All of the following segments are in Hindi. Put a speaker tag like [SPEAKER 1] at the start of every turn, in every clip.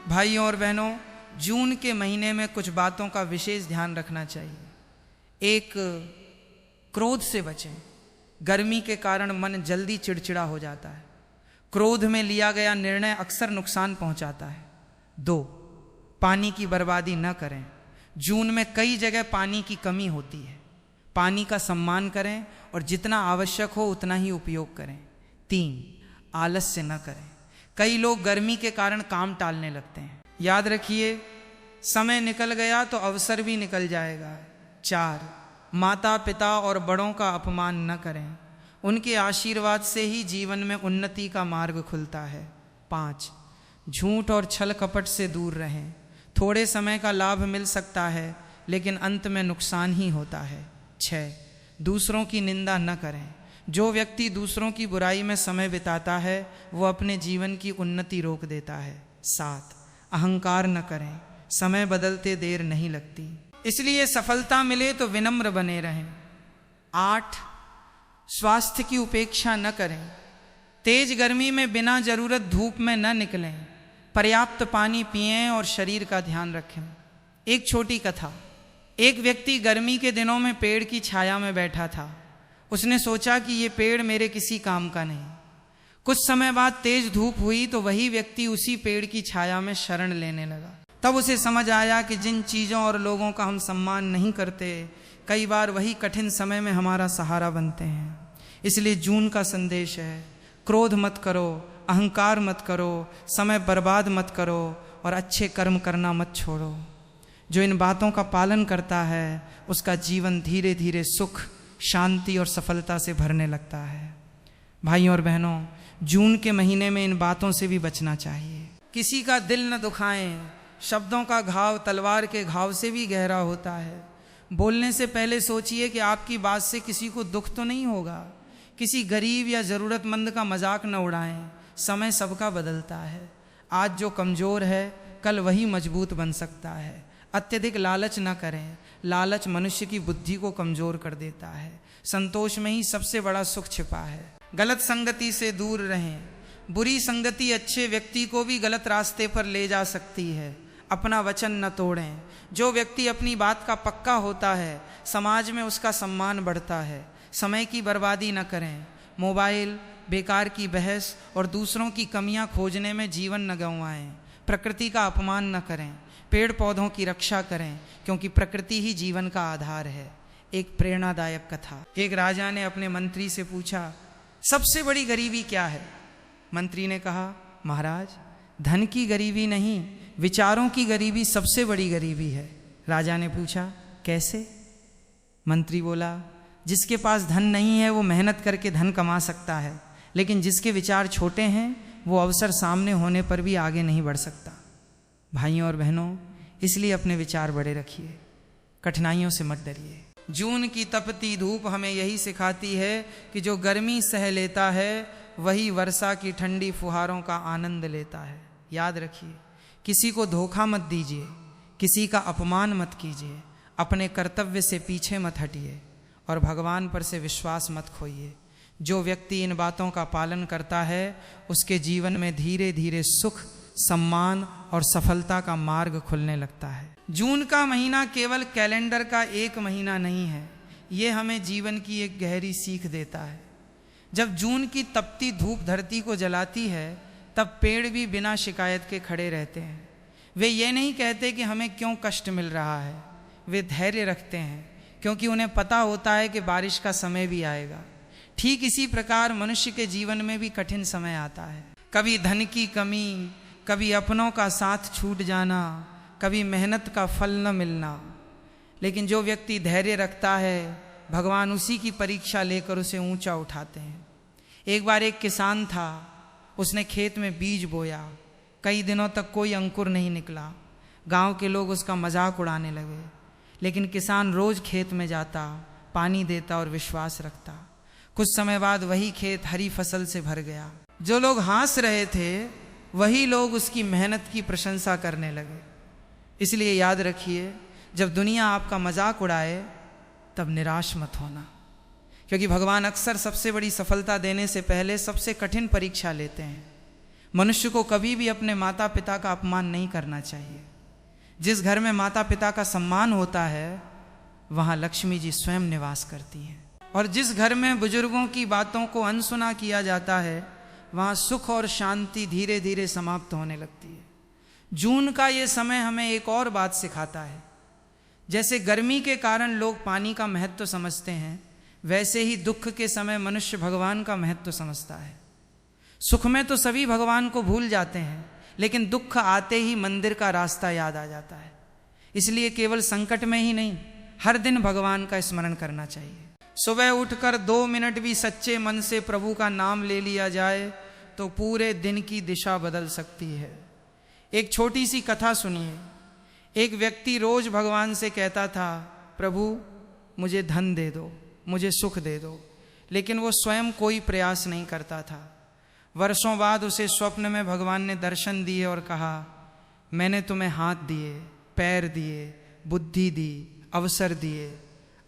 [SPEAKER 1] भाइयों और बहनों, जून के महीने में कुछ बातों का विशेष ध्यान रखना चाहिए। एक, क्रोध से बचें। गर्मी के कारण मन जल्दी चिड़चिड़ा हो जाता है। क्रोध में लिया गया निर्णय अक्सर नुकसान पहुंचाता है। 2, पानी की बर्बादी न करें। जून में कई जगह पानी की कमी होती है। पानी का सम्मान करें और जितना आवश्यक हो उतना ही उपयोग करें। 3, आलस्य न करें। कई लोग गर्मी के कारण काम टालने लगते हैं। याद रखिए, समय निकल गया तो अवसर भी निकल जाएगा। 4, माता पिता और बड़ों का अपमान न करें। उनके आशीर्वाद से ही जीवन में उन्नति का मार्ग खुलता है। 5, झूठ और छल कपट से दूर रहें। थोड़े समय का लाभ मिल सकता है लेकिन अंत में नुकसान ही होता है। 6, दूसरों की निंदा न करें। जो व्यक्ति दूसरों की बुराई में समय बिताता है वो अपने जीवन की उन्नति रोक देता है। 7, अहंकार न करें। समय बदलते देर नहीं लगती, इसलिए सफलता मिले तो विनम्र बने रहें। 8, स्वास्थ्य की उपेक्षा न करें। तेज गर्मी में बिना जरूरत धूप में न निकलें। पर्याप्त पानी पिएं और शरीर का ध्यान रखें। एक छोटी कथा। एक व्यक्ति गर्मी के दिनों में पेड़ की छाया में बैठा था। उसने सोचा कि ये पेड़ मेरे किसी काम का नहीं। कुछ समय बाद तेज धूप हुई तो वही व्यक्ति उसी पेड़ की छाया में शरण लेने लगा। तब उसे समझ आया कि जिन चीज़ों और लोगों का हम सम्मान नहीं करते, कई बार वही कठिन समय में हमारा सहारा बनते हैं। इसलिए जून का संदेश है, क्रोध मत करो, अहंकार मत करो, समय बर्बाद मत करो और अच्छे कर्म करना मत छोड़ो। जो इन बातों का पालन करता है उसका जीवन धीरे धीरे सुख, शांति और सफलता से भरने लगता है। भाइयों और बहनों, जून के महीने में इन बातों से भी बचना चाहिए। किसी का दिल न दुखाएं। शब्दों का घाव तलवार के घाव से भी गहरा होता है। बोलने से पहले सोचिए कि आपकी बात से किसी को दुख तो नहीं होगा। किसी गरीब या ज़रूरतमंद का मजाक न उड़ाएं। समय सबका बदलता है। आज जो कमज़ोर है कल वही मजबूत बन सकता है। अत्यधिक लालच न करें। लालच मनुष्य की बुद्धि को कमज़ोर कर देता है। संतोष में ही सबसे बड़ा सुख छिपा है। गलत संगति से दूर रहें। बुरी संगति अच्छे व्यक्ति को भी गलत रास्ते पर ले जा सकती है। अपना वचन न तोड़ें। जो व्यक्ति अपनी बात का पक्का होता है समाज में उसका सम्मान बढ़ता है। समय की बर्बादी न करें। मोबाइल, बेकार की बहस और दूसरों की कमियां खोजने में जीवन न गंवाएं। प्रकृति का अपमान न करें। पेड़ पौधों की रक्षा करें क्योंकि प्रकृति ही जीवन का आधार है। एक प्रेरणादायक कथा। एक राजा ने अपने मंत्री से पूछा, सबसे बड़ी गरीबी क्या है? मंत्री ने कहा, महाराज, धन की गरीबी नहीं, विचारों की गरीबी सबसे बड़ी गरीबी है। राजा ने पूछा, कैसे? मंत्री बोला, जिसके पास धन नहीं है वो मेहनत करके धन कमा सकता है, लेकिन जिसके विचार छोटे हैं वो अवसर सामने होने पर भी आगे नहीं बढ़ सकता। भाइयों और बहनों, इसलिए अपने विचार बड़े रखिए, कठिनाइयों से मत डरिए। जून की तपती धूप हमें यही सिखाती है कि जो गर्मी सह लेता है वही वर्षा की ठंडी फुहारों का आनंद लेता है। याद रखिए, किसी को धोखा मत दीजिए, किसी का अपमान मत कीजिए, अपने कर्तव्य से पीछे मत हटिए और भगवान पर से विश्वास मत खोइए। जो व्यक्ति इन बातों का पालन करता है उसके जीवन में धीरे धीरे सुख, सम्मान और सफलता का मार्ग खुलने लगता है। जून का महीना केवल कैलेंडर का एक महीना नहीं है, ये हमें जीवन की एक गहरी सीख देता है। जब जून की तपती धूप धरती को जलाती है तब पेड़ भी बिना शिकायत के खड़े रहते हैं। वे ये नहीं कहते कि हमें क्यों कष्ट मिल रहा है, वे धैर्य रखते हैं क्योंकि उन्हें पता होता है कि बारिश का समय भी आएगा। ठीक इसी प्रकार मनुष्य के जीवन में भी कठिन समय आता है। कभी धन की कमी, कभी अपनों का साथ छूट जाना, कभी मेहनत का फल न मिलना, लेकिन जो व्यक्ति धैर्य रखता है भगवान उसी की परीक्षा लेकर उसे ऊंचा उठाते हैं। एक बार एक किसान था, उसने खेत में बीज बोया। कई दिनों तक कोई अंकुर नहीं निकला। गांव के लोग उसका मजाक उड़ाने लगे, लेकिन किसान रोज खेत में जाता, पानी देता और विश्वास रखता। कुछ समय बाद वही खेत हरी फसल से भर गया। जो लोग हंस रहे थे वही लोग उसकी मेहनत की प्रशंसा करने लगे। इसलिए याद रखिए, जब दुनिया आपका मजाक उड़ाए तब निराश मत होना, क्योंकि भगवान अक्सर सबसे बड़ी सफलता देने से पहले सबसे कठिन परीक्षा लेते हैं। मनुष्य को कभी भी अपने माता पिता का अपमान नहीं करना चाहिए। जिस घर में माता पिता का सम्मान होता है वहाँ लक्ष्मी जी स्वयं निवास करती हैं। और जिस घर में बुजुर्गों की बातों को अनसुना किया जाता है वहाँ सुख और शांति धीरे धीरे समाप्त होने लगती है। जून का ये समय हमें एक और बात सिखाता है। जैसे गर्मी के कारण लोग पानी का महत्व समझते हैं, वैसे ही दुख के समय मनुष्य भगवान का महत्व समझता है। सुख में तो सभी भगवान को भूल जाते हैं, लेकिन दुख आते ही मंदिर का रास्ता याद आ जाता है। इसलिए केवल संकट में ही नहीं, हर दिन भगवान का स्मरण करना चाहिए। सुबह उठकर 2 मिनट भी सच्चे मन से प्रभु का नाम ले लिया जाए तो पूरे दिन की दिशा बदल सकती है। एक छोटी सी कथा सुनिए। एक व्यक्ति रोज भगवान से कहता था, प्रभु मुझे धन दे दो, मुझे सुख दे दो, लेकिन वो स्वयं कोई प्रयास नहीं करता था। वर्षों बाद उसे स्वप्न में भगवान ने दर्शन दिए और कहा, मैंने तुम्हें हाथ दिए, पैर दिए, बुद्धि दी, अवसर दिए,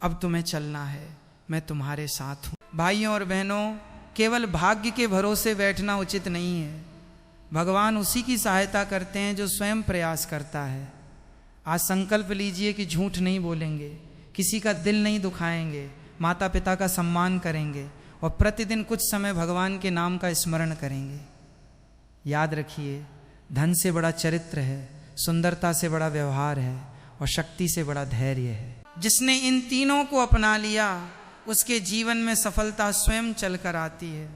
[SPEAKER 1] अब तुम्हें चलना है, मैं तुम्हारे साथ हूँ। भाइयों और बहनों, केवल भाग्य के भरोसे बैठना उचित नहीं है। भगवान उसी की सहायता करते हैं जो स्वयं प्रयास करता है। आज संकल्प लीजिए कि झूठ नहीं बोलेंगे, किसी का दिल नहीं दुखाएंगे, माता पिता का सम्मान करेंगे और प्रतिदिन कुछ समय भगवान के नाम का स्मरण करेंगे। याद रखिए, धन से बड़ा चरित्र है, सुंदरता से बड़ा व्यवहार है और शक्ति से बड़ा धैर्य है। जिसने इन तीनों को अपना लिया उसके जीवन में सफलता स्वयं चल कर आती है।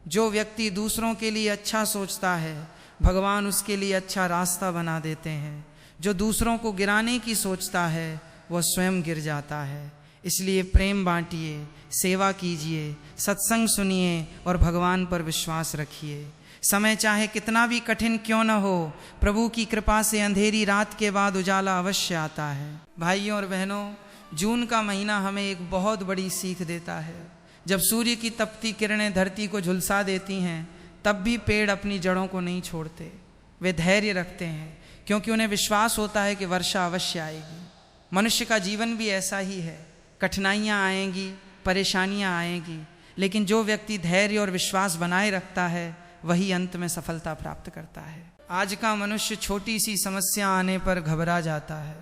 [SPEAKER 1] जो व्यक्ति दूसरों के लिए अच्छा सोचता है, भगवान उसके लिए अच्छा रास्ता बना देते हैं। जो दूसरों को गिराने की सोचता है, वह स्वयं गिर जाता है। इसलिए प्रेम बांटिए, सेवा कीजिए, सत्संग सुनिए और भगवान पर विश्वास रखिए। समय चाहे कितना भी कठिन क्यों न हो, प्रभु की कृपा से अंधेरी रात के बाद उजाला अवश्य आता है। भाइयों और बहनों, जून का महीना हमें एक बहुत बड़ी सीख देता है। जब सूर्य की तपती किरणें धरती को झुलसा देती हैं, तब भी पेड़ अपनी जड़ों को नहीं छोड़ते। वे धैर्य रखते हैं क्योंकि उन्हें विश्वास होता है कि वर्षा अवश्य आएगी। मनुष्य का जीवन भी ऐसा ही है। कठिनाइयाँ आएंगी, परेशानियाँ आएंगी, लेकिन जो व्यक्ति धैर्य और विश्वास बनाए रखता है वही अंत में सफलता प्राप्त करता है। आज का मनुष्य छोटी सी समस्या आने पर घबरा जाता है।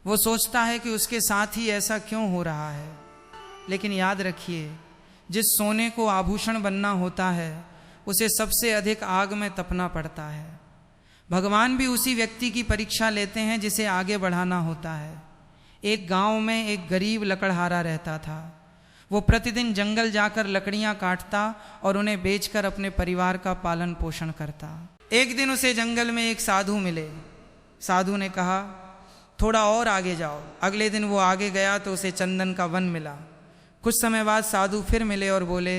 [SPEAKER 1] वो सोचता है कि उसके साथ ही ऐसा क्यों हो रहा है। लेकिन याद रखिए, जिस सोने को आभूषण बनना होता है उसे सबसे अधिक आग में तपना पड़ता है। भगवान भी उसी व्यक्ति की परीक्षा लेते हैं जिसे आगे बढ़ाना होता है। एक गांव में एक गरीब लकड़हारा रहता था। वो प्रतिदिन जंगल जाकर लकड़ियां काटता और उन्हें बेचकर अपने परिवार का पालन पोषण करता। एक दिन उसे जंगल में एक साधु मिले। साधु ने कहा, थोड़ा और आगे जाओ। अगले दिन वो आगे गया तो उसे चंदन का वन मिला। कुछ समय बाद साधु फिर मिले और बोले,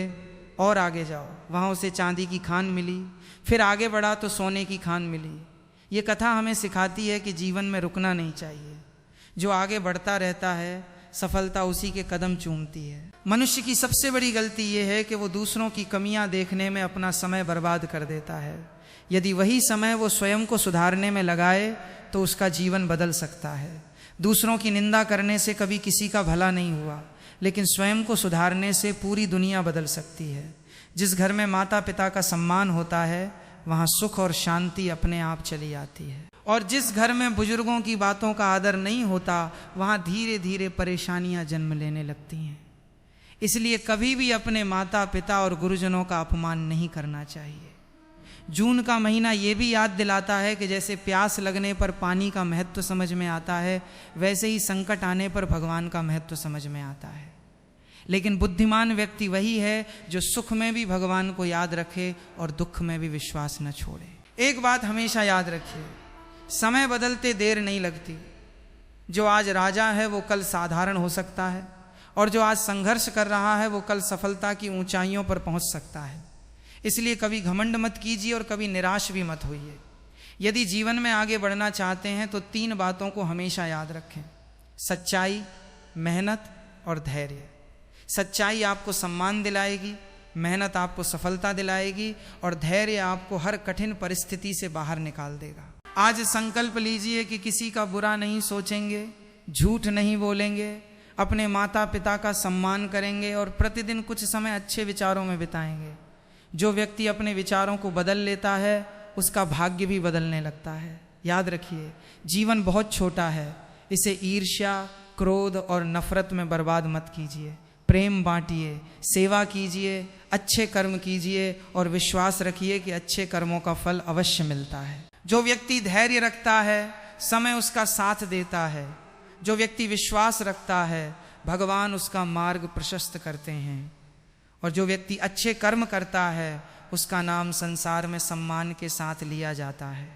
[SPEAKER 1] और आगे जाओ। वहाँ उसे चांदी की खान मिली। फिर आगे बढ़ा तो सोने की खान मिली। ये कथा हमें सिखाती है कि जीवन में रुकना नहीं चाहिए। जो आगे बढ़ता रहता है, सफलता उसी के कदम चूमती है। मनुष्य की सबसे बड़ी गलती ये है कि वो दूसरों की कमियां देखने में अपना समय बर्बाद कर देता है। यदि वही समय वो स्वयं को सुधारने में लगाए तो उसका जीवन बदल सकता है। दूसरों की निंदा करने से कभी किसी का भला नहीं हुआ, लेकिन स्वयं को सुधारने से पूरी दुनिया बदल सकती है। जिस घर में माता पिता का सम्मान होता है वहाँ सुख और शांति अपने आप चली आती है। और जिस घर में बुजुर्गों की बातों का आदर नहीं होता वहाँ धीरे धीरे परेशानियाँ जन्म लेने लगती हैं। इसलिए कभी भी अपने माता पिता और गुरुजनों का अपमान नहीं करना चाहिए। जून का महीना ये भी याद दिलाता है कि जैसे प्यास लगने पर पानी का महत्व समझ में आता है, वैसे ही संकट आने पर भगवान का महत्व समझ में आता है। लेकिन बुद्धिमान व्यक्ति वही है जो सुख में भी भगवान को याद रखे और दुख में भी विश्वास न छोड़े। एक बात हमेशा याद रखिए, समय बदलते देर नहीं लगती। जो आज राजा है वो कल साधारण हो सकता है, और जो आज संघर्ष कर रहा है वो कल सफलता की ऊंचाइयों पर पहुंच सकता है। इसलिए कभी घमंड मत कीजिए और कभी निराश भी मत होइए। यदि जीवन में आगे बढ़ना चाहते हैं तो 3 बातों को हमेशा याद रखें: सच्चाई, मेहनत और धैर्य। सच्चाई आपको सम्मान दिलाएगी, मेहनत आपको सफलता दिलाएगी और धैर्य आपको हर कठिन परिस्थिति से बाहर निकाल देगा। आज संकल्प लीजिए कि किसी का बुरा नहीं सोचेंगे, झूठ नहीं बोलेंगे, अपने माता पिता का सम्मान करेंगे और प्रतिदिन कुछ समय अच्छे विचारों में बिताएंगे। जो व्यक्ति अपने विचारों को बदल लेता है उसका भाग्य भी बदलने लगता है। याद रखिए, जीवन बहुत छोटा है, इसे ईर्ष्या, क्रोध और नफरत में बर्बाद मत कीजिए। प्रेम बांटिए, सेवा कीजिए, अच्छे कर्म कीजिए और विश्वास रखिए कि अच्छे कर्मों का फल अवश्य मिलता है। जो व्यक्ति धैर्य रखता है समय उसका साथ देता है। जो व्यक्ति विश्वास रखता है भगवान उसका मार्ग प्रशस्त करते हैं। और जो व्यक्ति अच्छे कर्म करता है उसका नाम संसार में सम्मान के साथ लिया जाता है।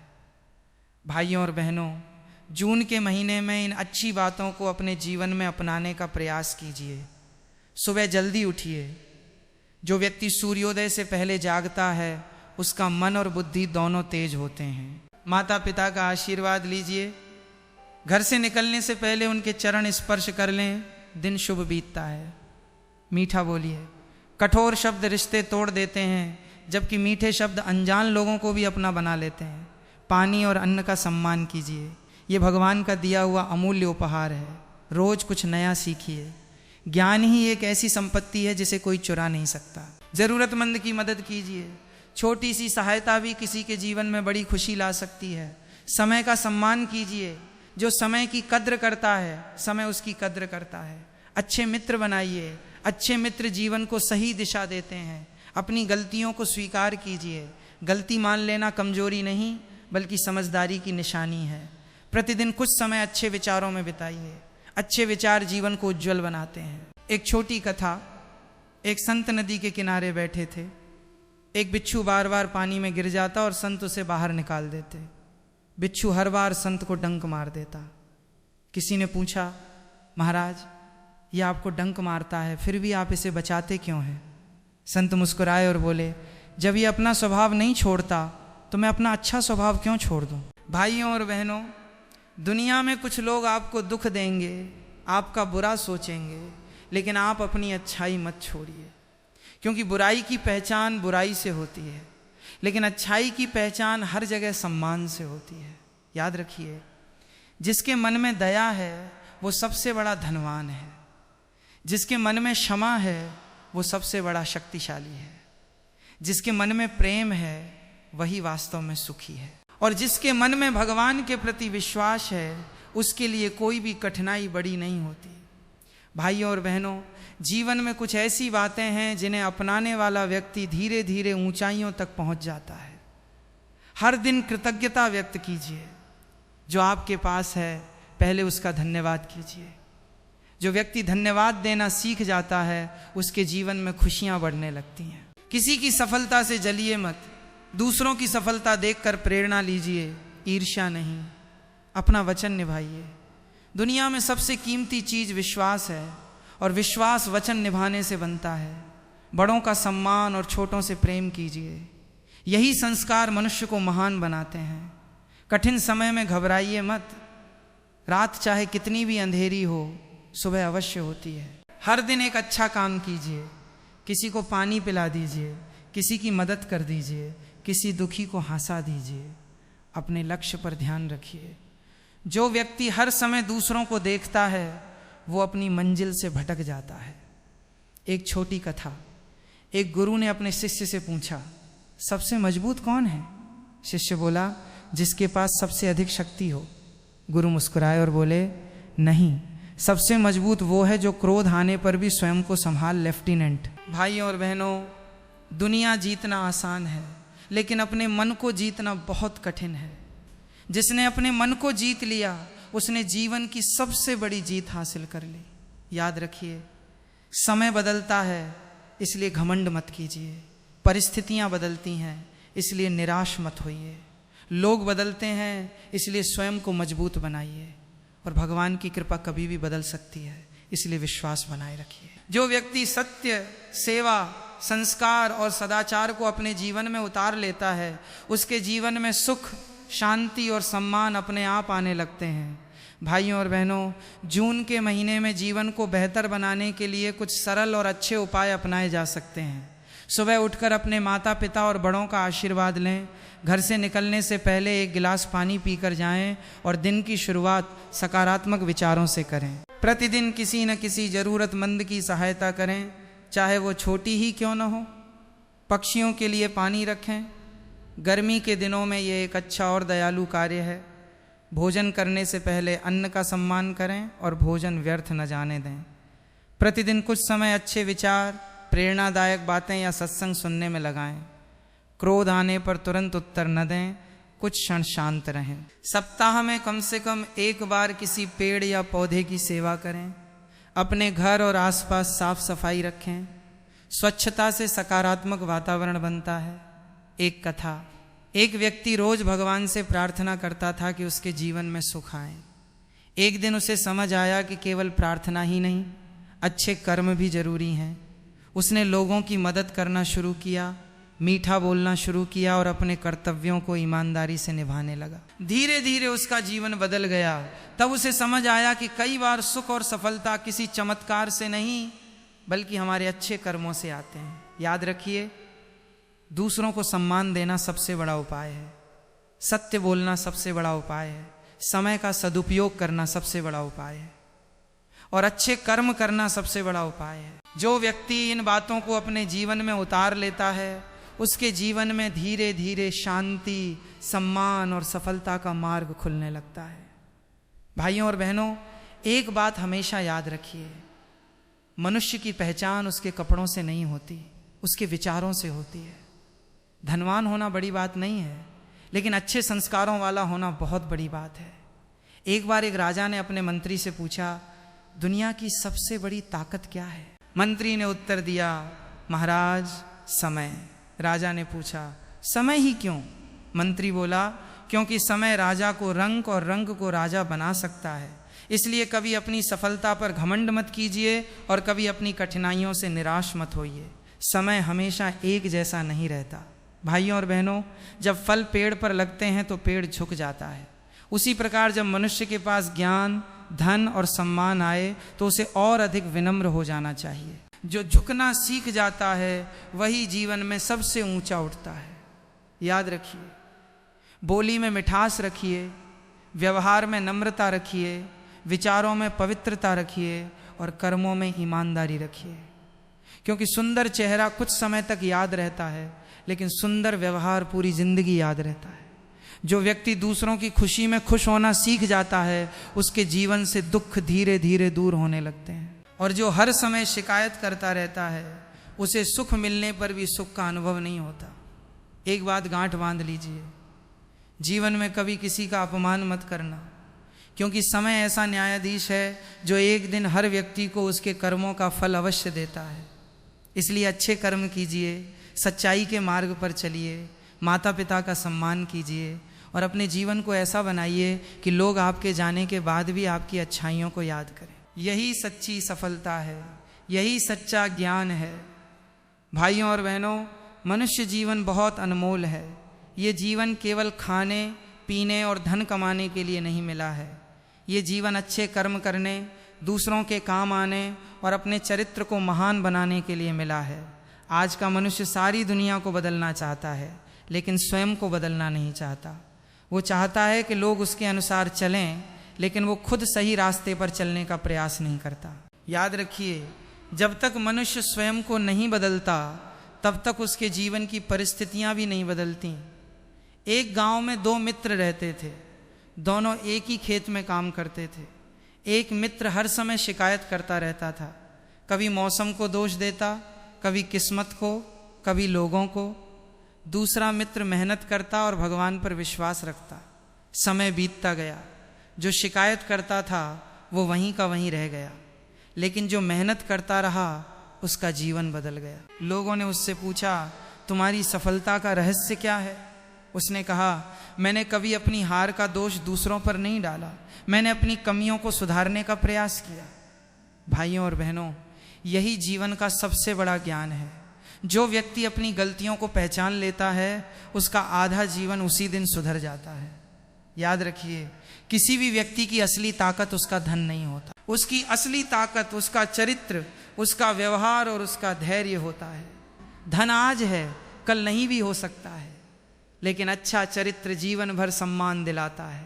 [SPEAKER 1] भाइयों और बहनों, जून के महीने में इन अच्छी बातों को अपने जीवन में अपनाने का प्रयास कीजिए। सुबह जल्दी उठिए। जो व्यक्ति सूर्योदय से पहले जागता है उसका मन और बुद्धि दोनों तेज होते हैं। माता पिता का आशीर्वाद लीजिए। घर से निकलने से पहले उनके चरण स्पर्श कर लें, दिन शुभ बीतता है। मीठा बोलिए। कठोर शब्द रिश्ते तोड़ देते हैं, जबकि मीठे शब्द अनजान लोगों को भी अपना बना लेते हैं। पानी और अन्न का सम्मान कीजिए, ये भगवान का दिया हुआ अमूल्य उपहार है। रोज कुछ नया सीखिए। ज्ञान ही एक ऐसी संपत्ति है जिसे कोई चुरा नहीं सकता। जरूरतमंद की मदद कीजिए। छोटी सी सहायता भी किसी के जीवन में बड़ी खुशी ला सकती है। समय का सम्मान कीजिए। जो समय की कद्र करता है समय उसकी कद्र करता है। अच्छे मित्र बनाइए। अच्छे मित्र जीवन को सही दिशा देते हैं। अपनी गलतियों को स्वीकार कीजिए। गलती मान लेना कमजोरी नहीं बल्कि समझदारी की निशानी है। प्रतिदिन कुछ समय अच्छे विचारों में बिताइए। अच्छे विचार जीवन को उज्जवल बनाते हैं। एक छोटी कथा। एक संत नदी के किनारे बैठे थे। एक बिच्छू बार बार पानी में गिर जाता और संत उसे बाहर निकाल देते। बिच्छू हर बार संत को डंक मार देता। किसी ने पूछा, महाराज ये आपको डंक मारता है फिर भी आप इसे बचाते क्यों हैं? संत मुस्कुराए और बोले, जब ये अपना स्वभाव नहीं छोड़ता तो मैं अपना अच्छा स्वभाव क्यों छोड़ दूं? भाइयों और बहनों, दुनिया में कुछ लोग आपको दुख देंगे, आपका बुरा सोचेंगे, लेकिन आप अपनी अच्छाई मत छोड़िए। क्योंकि बुराई की पहचान बुराई से होती है, लेकिन अच्छाई की पहचान हर जगह सम्मान से होती है। याद रखिए, जिसके मन में दया है वो सबसे बड़ा धनवान है। जिसके मन में क्षमा है वो सबसे बड़ा शक्तिशाली है। जिसके मन में प्रेम है वही वास्तव में सुखी है। और जिसके मन में भगवान के प्रति विश्वास है उसके लिए कोई भी कठिनाई बड़ी नहीं होती। भाइयों और बहनों, जीवन में कुछ ऐसी बातें हैं जिन्हें अपनाने वाला व्यक्ति धीरे धीरे ऊंचाइयों तक पहुंच जाता है। हर दिन कृतज्ञता व्यक्त कीजिए। जो आपके पास है पहले उसका धन्यवाद कीजिए। जो व्यक्ति धन्यवाद देना सीख जाता है उसके जीवन में खुशियां बढ़ने लगती हैं। किसी की सफलता से जलिए मत। दूसरों की सफलता देखकर प्रेरणा लीजिए, ईर्ष्या नहीं। अपना वचन निभाइए। दुनिया में सबसे कीमती चीज विश्वास है और विश्वास वचन निभाने से बनता है। बड़ों का सम्मान और छोटों से प्रेम कीजिए। यही संस्कार मनुष्य को महान बनाते हैं। कठिन समय में घबराइए मत। रात चाहे कितनी भी अंधेरी हो, सुबह अवश्य होती है। हर दिन एक अच्छा काम कीजिए। किसी को पानी पिला दीजिए, किसी की मदद कर दीजिए, किसी दुखी को हंसा दीजिए। अपने लक्ष्य पर ध्यान रखिए। जो व्यक्ति हर समय दूसरों को देखता है वो अपनी मंजिल से भटक जाता है। एक छोटी कथा। एक गुरु ने अपने शिष्य से पूछा, सबसे मजबूत कौन है? शिष्य बोला, जिसके पास सबसे अधिक शक्ति हो। गुरु मुस्कुराए और बोले, नहीं, सबसे मजबूत वो है जो क्रोध आने पर भी स्वयं को संभाल लेफ्टिनेंट। भाइयों और बहनों, दुनिया जीतना आसान है लेकिन अपने मन को जीतना बहुत कठिन है। जिसने अपने मन को जीत लिया उसने जीवन की सबसे बड़ी जीत हासिल कर ली। याद रखिए, समय बदलता है इसलिए घमंड मत कीजिए। परिस्थितियां बदलती हैं इसलिए निराश मत होइए। लोग बदलते हैं इसलिए स्वयं को मजबूत बनाइए। और भगवान की कृपा कभी भी बदल सकती है, इसलिए विश्वास बनाए रखिए। जो व्यक्ति सत्य, सेवा, संस्कार और सदाचार को अपने जीवन में उतार लेता है उसके जीवन में सुख, शांति और सम्मान अपने आप आने लगते हैं। भाइयों और बहनों, जून के महीने में जीवन को बेहतर बनाने के लिए कुछ सरल और अच्छे उपाय अपनाए जा सकते हैं। सुबह उठकर अपने माता पिता और बड़ों का आशीर्वाद लें। घर से निकलने से पहले एक गिलास पानी पीकर जाएं और दिन की शुरुआत सकारात्मक विचारों से करें। प्रतिदिन किसी न किसी ज़रूरतमंद की सहायता करें, चाहे वो छोटी ही क्यों न हो। पक्षियों के लिए पानी रखें। गर्मी के दिनों में ये एक अच्छा और दयालु कार्य है। भोजन करने से पहले अन्न का सम्मान करें और भोजन व्यर्थ न जाने दें। प्रतिदिन कुछ समय अच्छे विचार, प्रेरणादायक बातें या सत्संग सुनने में लगाएं। क्रोध आने पर तुरंत उत्तर न दें, कुछ क्षण शांत रहें। सप्ताह में कम से कम एक बार किसी पेड़ या पौधे की सेवा करें। अपने घर और आसपास साफ सफाई रखें। स्वच्छता से सकारात्मक वातावरण बनता है। एक कथा, एक व्यक्ति रोज भगवान से प्रार्थना करता था कि उसके जीवन में सुख आए। एक दिन उसे समझ आया कि केवल प्रार्थना ही नहीं, अच्छे कर्म भी जरूरी हैं। उसने लोगों की मदद करना शुरू किया, मीठा बोलना शुरू किया और अपने कर्तव्यों को ईमानदारी से निभाने लगा। धीरे धीरे उसका जीवन बदल गया। तब उसे समझ आया कि कई बार सुख और सफलता किसी चमत्कार से नहीं बल्कि हमारे अच्छे कर्मों से आते हैं। याद रखिए, दूसरों को सम्मान देना सबसे बड़ा उपाय है। सत्य बोलना सबसे बड़ा उपाय है। समय का सदुपयोग करना सबसे बड़ा उपाय है और अच्छे कर्म करना सबसे बड़ा उपाय है। जो व्यक्ति इन बातों को अपने जीवन में उतार लेता है उसके जीवन में धीरे धीरे शांति, सम्मान और सफलता का मार्ग खुलने लगता है। भाइयों और बहनों, एक बात हमेशा याद रखिए, मनुष्य की पहचान उसके कपड़ों से नहीं होती, उसके विचारों से होती है। धनवान होना बड़ी बात नहीं है, लेकिन अच्छे संस्कारों वाला होना बहुत बड़ी बात है। एक बार एक राजा ने अपने मंत्री से पूछा, दुनिया की सबसे बड़ी ताकत क्या है? मंत्री ने उत्तर दिया, महाराज, समय। राजा ने पूछा, समय ही क्यों? मंत्री बोला, क्योंकि समय राजा को रंक और रंग को राजा बना सकता है। इसलिए कभी अपनी सफलता पर घमंड मत कीजिए और कभी अपनी कठिनाइयों से निराश मत होइए। समय हमेशा एक जैसा नहीं रहता। भाइयों और बहनों, जब फल पेड़ पर लगते हैं तो पेड़ झुक जाता है। उसी प्रकार जब मनुष्य के पास ज्ञान, धन और सम्मान आए तो उसे और अधिक विनम्र हो जाना चाहिए। जो झुकना सीख जाता है वही जीवन में सबसे ऊंचा उठता है। याद रखिए, बोली में मिठास रखिए, व्यवहार में नम्रता रखिए, विचारों में पवित्रता रखिए और कर्मों में ईमानदारी रखिए। क्योंकि सुंदर चेहरा कुछ समय तक याद रहता है, लेकिन सुंदर व्यवहार पूरी जिंदगी याद रहता है। जो व्यक्ति दूसरों की खुशी में खुश होना सीख जाता है उसके जीवन से दुख धीरे धीरे दूर होने लगते हैं। और जो हर समय शिकायत करता रहता है उसे सुख मिलने पर भी सुख का अनुभव नहीं होता। एक बात गांठ बांध लीजिए, जीवन में कभी किसी का अपमान मत करना, क्योंकि समय ऐसा न्यायाधीश है जो एक दिन हर व्यक्ति को उसके कर्मों का फल अवश्य देता है। इसलिए अच्छे कर्म कीजिए, सच्चाई के मार्ग पर चलिए, माता पिता का सम्मान कीजिए और अपने जीवन को ऐसा बनाइए कि लोग आपके जाने के बाद भी आपकी अच्छाइयों को याद करें। यही सच्ची सफलता है, यही सच्चा ज्ञान है। भाइयों और बहनों, मनुष्य जीवन बहुत अनमोल है। ये जीवन केवल खाने, पीने और धन कमाने के लिए नहीं मिला है। ये जीवन अच्छे कर्म करने, दूसरों के काम आने और अपने चरित्र को महान बनाने के लिए मिला है। आज का मनुष्य सारी दुनिया को बदलना चाहता है, लेकिन स्वयं को बदलना नहीं चाहता। वो चाहता है कि लोग उसके अनुसार चलें, लेकिन वो खुद सही रास्ते पर चलने का प्रयास नहीं करता। याद रखिए, जब तक मनुष्य स्वयं को नहीं बदलता तब तक उसके जीवन की परिस्थितियां भी नहीं बदलती। एक गांव में दो मित्र रहते थे। दोनों एक ही खेत में काम करते थे। एक मित्र हर समय शिकायत करता रहता था, कभी मौसम को दोष देता, कभी किस्मत को, कभी लोगों को। दूसरा मित्र मेहनत करता और भगवान पर विश्वास रखता। समय बीतता गया। जो शिकायत करता था वो वहीं का वहीं रह गया, लेकिन जो मेहनत करता रहा उसका जीवन बदल गया। लोगों ने उससे पूछा, तुम्हारी सफलता का रहस्य क्या है? उसने कहा, मैंने कभी अपनी हार का दोष दूसरों पर नहीं डाला, मैंने अपनी कमियों को सुधारने का प्रयास किया। भाइयों और बहनों, यही जीवन का सबसे बड़ा ज्ञान है। जो व्यक्ति अपनी गलतियों को पहचान लेता है उसका आधा जीवन उसी दिन सुधर जाता है। याद रखिए, किसी भी व्यक्ति की असली ताकत उसका धन नहीं होता। उसकी असली ताकत उसका चरित्र, उसका व्यवहार और उसका धैर्य होता है। धन आज है, कल नहीं भी हो सकता है, लेकिन अच्छा चरित्र जीवन भर सम्मान दिलाता है।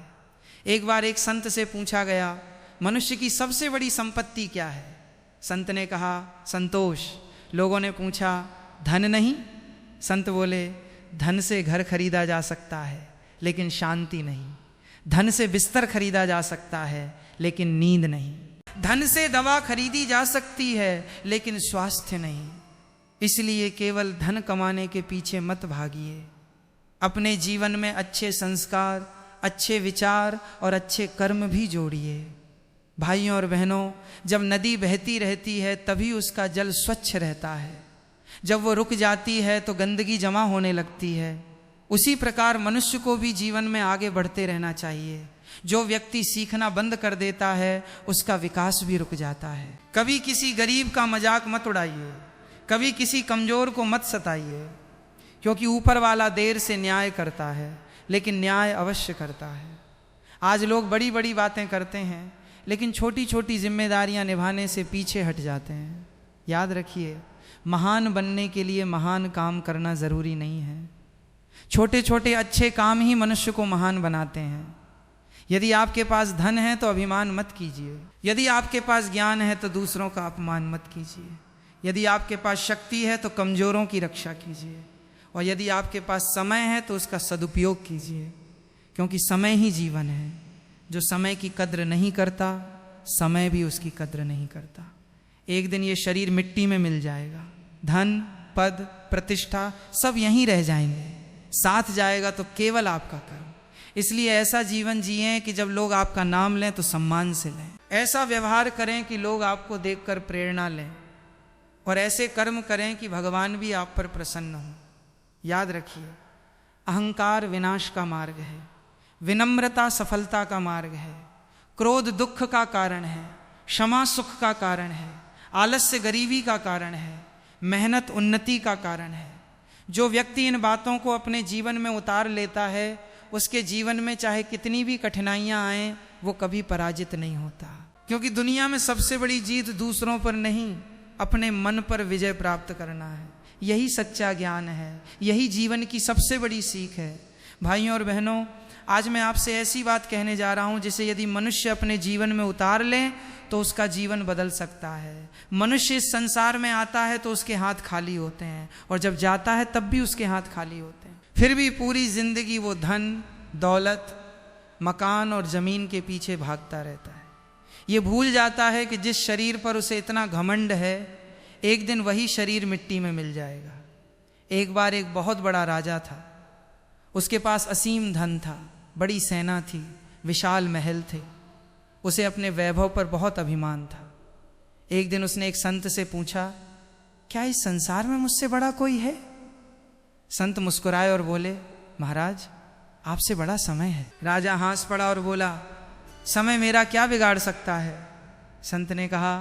[SPEAKER 1] एक बार एक संत से पूछा गया, मनुष्य की सबसे बड़ी संपत्ति क्या है? संत ने कहा, संतोष। लोगों ने पूछा, धन नहीं? संत बोले, धन से घर खरीदा जा सकता है लेकिन शांति नहीं, धन से बिस्तर खरीदा जा सकता है लेकिन नींद नहीं, धन से दवा खरीदी जा सकती है लेकिन स्वास्थ्य नहीं। इसलिए केवल धन कमाने के पीछे मत भागिए, अपने जीवन में अच्छे संस्कार, अच्छे विचार और अच्छे कर्म भी जोड़िए। भाइयों और बहनों, जब नदी बहती रहती है तभी उसका जल स्वच्छ रहता है, जब वो रुक जाती है तो गंदगी जमा होने लगती है। उसी प्रकार मनुष्य को भी जीवन में आगे बढ़ते रहना चाहिए। जो व्यक्ति सीखना बंद कर देता है उसका विकास भी रुक जाता है। कभी किसी गरीब का मजाक मत उड़ाइए, कभी किसी कमजोर को मत सताइए, क्योंकि ऊपर वाला देर से न्याय करता है लेकिन न्याय अवश्य करता है। आज लोग बड़ी बड़ी बातें करते हैं लेकिन छोटी छोटी जिम्मेदारियां निभाने से पीछे हट जाते हैं। याद रखिए, महान बनने के लिए महान काम करना ज़रूरी नहीं है, छोटे छोटे अच्छे काम ही मनुष्य को महान बनाते हैं। यदि आपके पास धन है तो अभिमान मत कीजिए, यदि आपके पास ज्ञान है तो दूसरों का अपमान मत कीजिए, यदि आपके पास शक्ति है तो कमज़ोरों की रक्षा कीजिए, और यदि आपके पास समय है तो उसका सदुपयोग कीजिए, क्योंकि समय ही जीवन है। जो समय की कद्र नहीं करता, समय भी उसकी कद्र नहीं करता। एक दिन ये शरीर मिट्टी में मिल जाएगा, धन, पद, प्रतिष्ठा सब यहीं रह जाएंगे, साथ जाएगा तो केवल आपका कर्म। इसलिए ऐसा जीवन जिए कि जब लोग आपका नाम लें तो सम्मान से लें, ऐसा व्यवहार करें कि लोग आपको देखकर प्रेरणा लें, और ऐसे कर्म करें कि भगवान भी आप पर प्रसन्न हो। याद रखिए, अहंकार विनाश का मार्ग है, विनम्रता सफलता का मार्ग है, क्रोध दुख का कारण है, क्षमा सुख का कारण है, आलस्य गरीबी का कारण है, मेहनत उन्नति का कारण है। जो व्यक्ति इन बातों को अपने जीवन में उतार लेता है उसके जीवन में चाहे कितनी भी कठिनाइयां आएं वो कभी पराजित नहीं होता, क्योंकि दुनिया में सबसे बड़ी जीत दूसरों पर नहीं, अपने मन पर विजय प्राप्त करना है। यही सच्चा ज्ञान है, यही जीवन की सबसे बड़ी सीख है। भाइयों और बहनों, आज मैं आपसे ऐसी बात कहने जा रहा हूं जिसे यदि मनुष्य अपने जीवन में उतार ले तो उसका जीवन बदल सकता है। मनुष्य इस संसार में आता है तो उसके हाथ खाली होते हैं, और जब जाता है तब भी उसके हाथ खाली होते हैं। फिर भी पूरी जिंदगी वो धन, दौलत, मकान और ज़मीन के पीछे भागता रहता है। ये भूल जाता है कि जिस शरीर पर उसे इतना घमंड है, एक दिन वही शरीर मिट्टी में मिल जाएगा। एक बार एक बहुत बड़ा राजा था, उसके पास असीम धन था, बड़ी सेना थी, विशाल महल थे, उसे अपने वैभव पर बहुत अभिमान था। एक दिन उसने एक संत से पूछा, क्या इस संसार में मुझसे बड़ा कोई है? संत मुस्कुराए और बोले, महाराज आपसे बड़ा समय है। राजा हंस पड़ा और बोला, समय मेरा क्या बिगाड़ सकता है? संत ने कहा,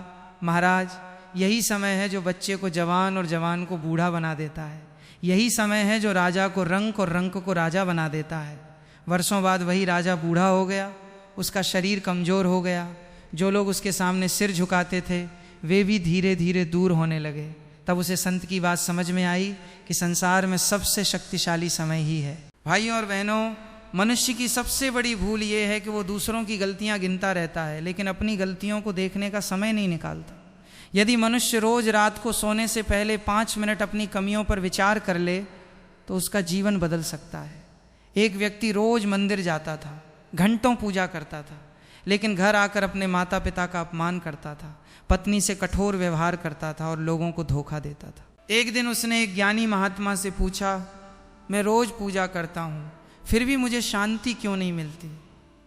[SPEAKER 1] महाराज यही समय है जो बच्चे को जवान और जवान को बूढ़ा बना देता है, यही समय है जो राजा को रंक और रंक को राजा बना देता है। वर्षों बाद वही राजा बूढ़ा हो गया, उसका शरीर कमज़ोर हो गया, जो लोग उसके सामने सिर झुकाते थे वे भी धीरे धीरे दूर होने लगे। तब उसे संत की बात समझ में आई कि संसार में सबसे शक्तिशाली समय ही है। भाइयों और बहनों, मनुष्य की सबसे बड़ी भूल ये है कि वो दूसरों की गलतियां गिनता रहता है लेकिन अपनी गलतियों को देखने का समय नहीं निकालता। यदि मनुष्य रोज रात को सोने से पहले 5 मिनट अपनी कमियों पर विचार कर ले तो उसका जीवन बदल सकता है। एक व्यक्ति रोज मंदिर जाता था, घंटों पूजा करता था, लेकिन घर आकर अपने माता पिता का अपमान करता था, पत्नी से कठोर व्यवहार करता था और लोगों को धोखा देता था। एक दिन उसने एक ज्ञानी महात्मा से पूछा, मैं रोज पूजा करता हूँ फिर भी मुझे शांति क्यों नहीं मिलती?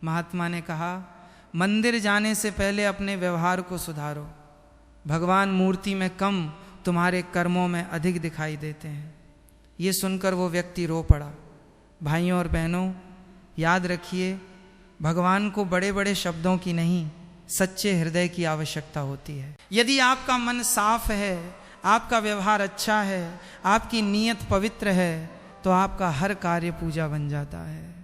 [SPEAKER 1] महात्मा ने कहा, मंदिर जाने से पहले अपने व्यवहार को सुधारो। भगवान मूर्ति में कम, तुम्हारे कर्मों में अधिक दिखाई देते हैं। ये सुनकर वो व्यक्ति रो पड़ा। भाइयों और बहनों, याद रखिए, भगवान को बड़े बड़े शब्दों की नहीं, सच्चे हृदय की आवश्यकता होती है। यदि आपका मन साफ है, आपका व्यवहार अच्छा है, आपकी नीयत पवित्र है, तो आपका हर कार्य पूजा बन जाता है।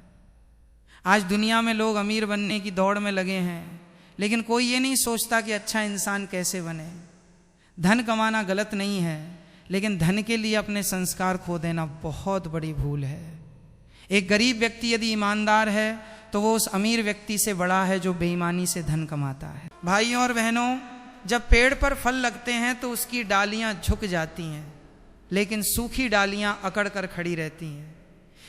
[SPEAKER 1] आज दुनिया में लोग अमीर बनने की दौड़ में लगे हैं, लेकिन कोई ये नहीं सोचता कि अच्छा इंसान कैसे बने। धन कमाना गलत नहीं है, लेकिन धन के लिए अपने संस्कार खो देना बहुत बड़ी भूल है। एक गरीब व्यक्ति यदि ईमानदार है तो वो उस अमीर व्यक्ति से बड़ा है जो बेईमानी से धन कमाता है। भाइयों और बहनों, जब पेड़ पर फल लगते हैं तो उसकी डालियां झुक जाती हैं, लेकिन सूखी डालियां अकड़ कर खड़ी रहती हैं।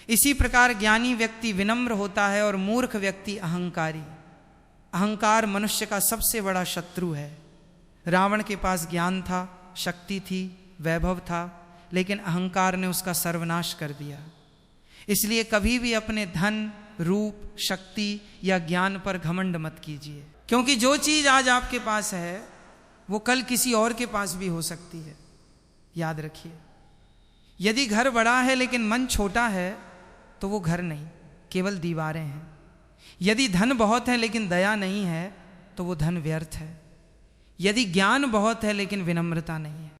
[SPEAKER 1] इसी प्रकार ज्ञानी व्यक्ति विनम्र होता है और मूर्ख व्यक्ति अहंकारी। अहंकार मनुष्य का सबसे बड़ा शत्रु है। रावण के पास ज्ञान था, शक्ति थी, वैभव था, लेकिन अहंकार ने उसका सर्वनाश कर दिया। इसलिए कभी भी अपने धन, रूप, शक्ति या ज्ञान पर घमंड मत कीजिए, क्योंकि जो चीज आज आपके पास है वो कल किसी और के पास भी हो सकती है। याद रखिए, यदि घर बड़ा है लेकिन मन छोटा है तो वो घर नहीं, केवल दीवारें हैं। यदि धन बहुत है लेकिन दया नहीं है तो वो धन व्यर्थ है। यदि ज्ञान बहुत है लेकिन विनम्रता नहीं है